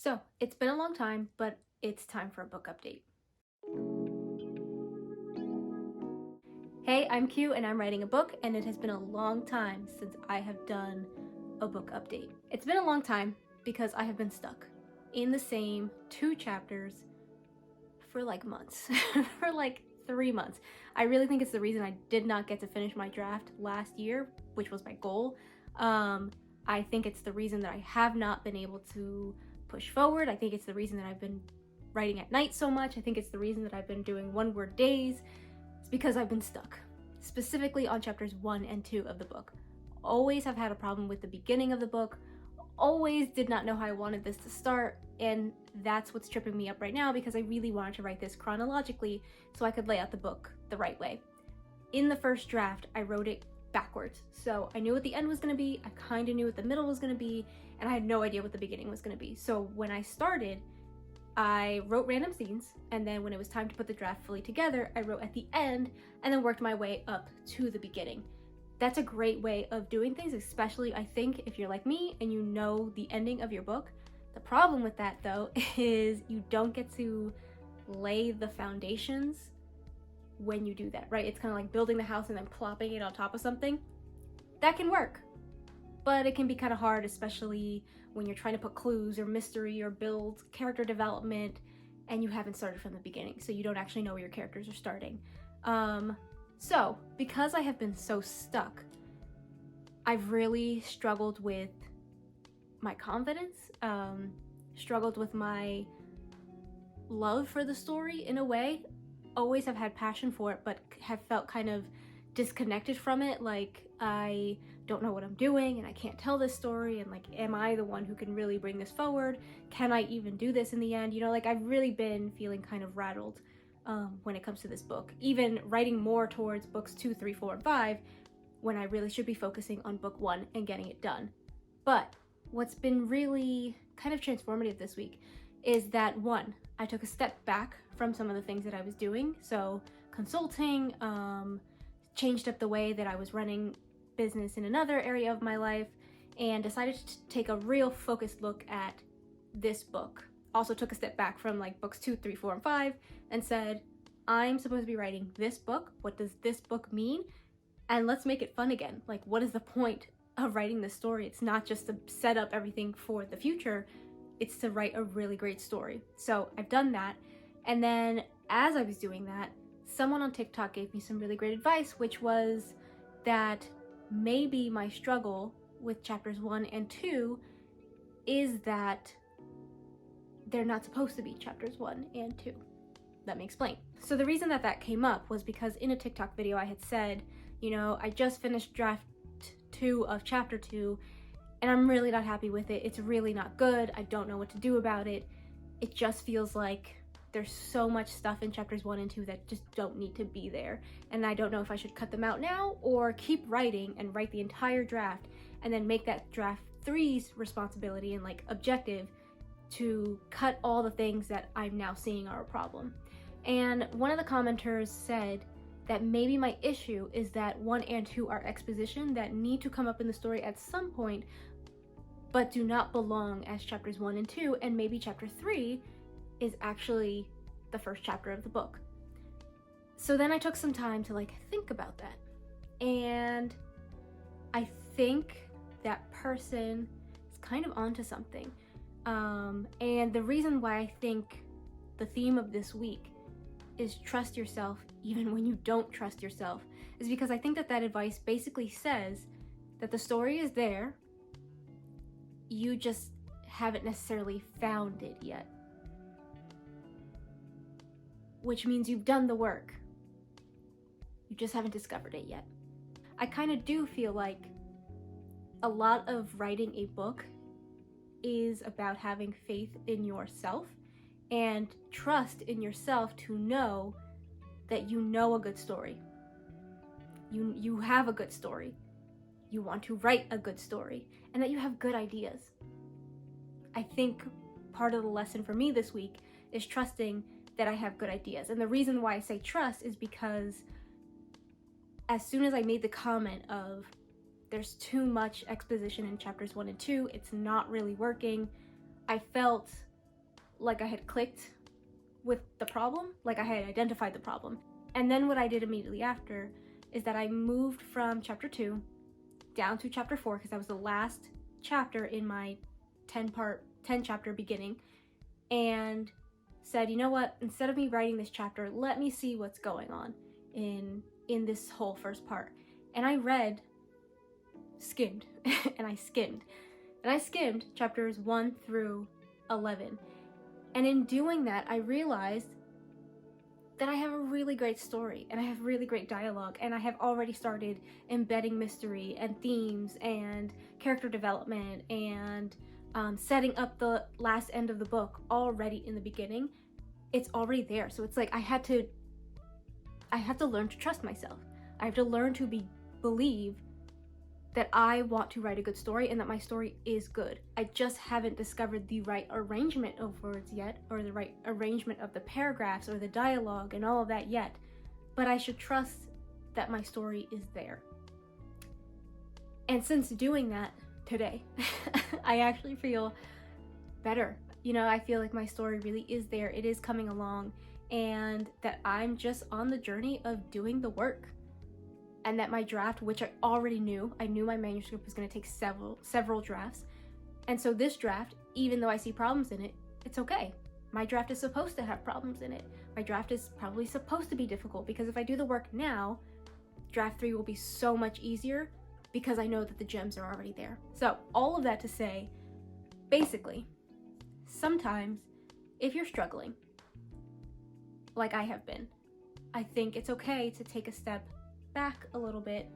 So, it's been a long time, but it's time for a book update. Hey, I'm Q and I'm writing a book, and it has been a long time since I have done a book update. It's been a long time because I have been stuck in the same 2 chapters for like months, for like 3 months. I really think it's the reason I did not get to finish my draft last year, which was my goal. I think it's the reason that I have not been able to push forward. I think it's the reason that I've been writing at night so much. I think it's the reason that I've been doing one-word days. It's because I've been stuck, specifically on chapters 1 and 2 of the book. Always have had a problem with the beginning of the book, always did not know how I wanted this to start, and that's what's tripping me up right now because I really wanted to write this chronologically so I could lay out the book the right way. In the first draft, I wrote it backwards, so I knew what the end was going to be, I kind of knew what the middle was going to be, and I had no idea what the beginning was going to be. So when I started, I wrote random scenes, and then when it was time to put the draft fully together, I wrote at the end and then worked my way up to the beginning. That's a great way of doing things, especially I think if you're like me and you know the ending of your book. The problem with that though is you don't get to lay the foundations when you do that, right? It's kind of like building the house and then plopping it on top of something. That can work, but it can be kind of hard, especially when you're trying to put clues or mystery or build character development and you haven't started from the beginning, so you don't actually know where your characters are starting. So because I have been so stuck, I've really struggled with my confidence, struggled with my love for the story in a way. Always have had passion for it, but have felt kind of disconnected from it, like I don't know what I'm doing and I can't tell this story, and like, am I the one who can really bring this forward? Can I even do this in the end? You know, like I've really been feeling kind of rattled when it comes to this book, even writing more towards books 2, 3, 4, and 5 when I really should be focusing on book 1 and getting it done. But what's been really kind of transformative this week is that 1, I took a step back from some of the things that I was doing, so consulting, changed up the way that I was running business in another area of my life, and decided to take a real focused look at this book. Also took a step back from like books 2, 3, 4, and 5 and said, I'm supposed to be writing this book. What does this book mean? And let's make it fun again. Like, what is the point of writing this story? It's not just to set up everything for the future, it's to write a really great story. So I've done that. And then as I was doing that, someone on TikTok gave me some really great advice, which was that maybe my struggle with chapters 1 and 2 is that they're not supposed to be chapters 1 and 2. Let me explain. So the reason that that came up was because in a TikTok video I had said, you know, I just finished draft 2 of chapter 2 and I'm really not happy with it. It's really not good. I don't know what to do about it. It just feels like there's so much stuff in chapters 1 and 2 that just don't need to be there. And I don't know if I should cut them out now or keep writing and write the entire draft and then make that draft 3's responsibility and like objective to cut all the things that I'm now seeing are a problem. And one of the commenters said that maybe my issue is that 1 and 2 are exposition that need to come up in the story at some point, but do not belong as chapters 1 and 2, and maybe chapter 3 is actually the first chapter of the book. So then I took some time to like think about that, and I think that person is kind of onto something. And the reason why I think the theme of this week is trust yourself even when you don't trust yourself is because I think that that advice basically says that the story is there, you just haven't necessarily found it yet. Which means you've done the work. You just haven't discovered it yet. I kind of do feel like a lot of writing a book is about having faith in yourself and trust in yourself to know that you know a good story. You have a good story. You want to write a good story, and that you have good ideas. I think part of the lesson for me this week is trusting that I have good ideas. And the reason why I say trust is because as soon as I made the comment of there's too much exposition in chapters 1 and 2, it's not really working, I felt like I had clicked with the problem, like I had identified the problem. And then what I did immediately after is that I moved from chapter 2 down to chapter 4, because that was the last chapter in my 10 chapter beginning, and said, you know what, instead of me writing this chapter, let me see what's going on in this whole first part. And I skimmed and I skimmed chapters 1 through 11. And in doing that, I realized that I have a really great story, and I have really great dialogue, and I have already started embedding mystery and themes and character development and setting up the last end of the book already in the beginning. It's already there. So it's like I have to learn to trust myself. I have to learn to believe that I want to write a good story and that my story is good. I just haven't discovered the right arrangement of words yet, or the right arrangement of the paragraphs or the dialogue and all of that yet. But I should trust that my story is there. And since doing that today, I actually feel better. You know, I feel like my story really is there. It is coming along, and that I'm just on the journey of doing the work. And that my draft, which I already knew, I knew my manuscript was going to take several drafts. And so this draft, even though I see problems in it, it's okay. My draft is supposed to have problems in it. My draft is probably supposed to be difficult, because if I do the work now, draft 3 will be so much easier, because I know that the gems are already there. So all of that to say, basically, sometimes if you're struggling, like I have been, I think it's okay to take a step back a little bit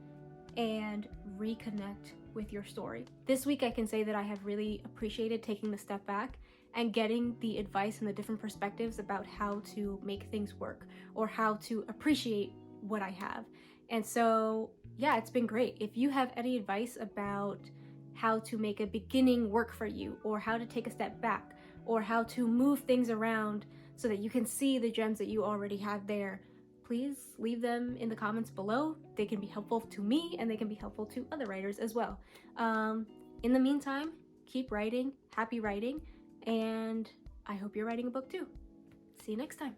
and reconnect with your story. This week I can say that I have really appreciated taking the step back and getting the advice and the different perspectives about how to make things work, or how to appreciate what I have. And so yeah, it's been great. If you have any advice about how to make a beginning work for you, or how to take a step back, or how to move things around so that you can see the gems that you already have there, please leave them in the comments below. They can be helpful to me, and they can be helpful to other writers as well. In the meantime, keep writing, happy writing, and I hope you're writing a book too. See you next time.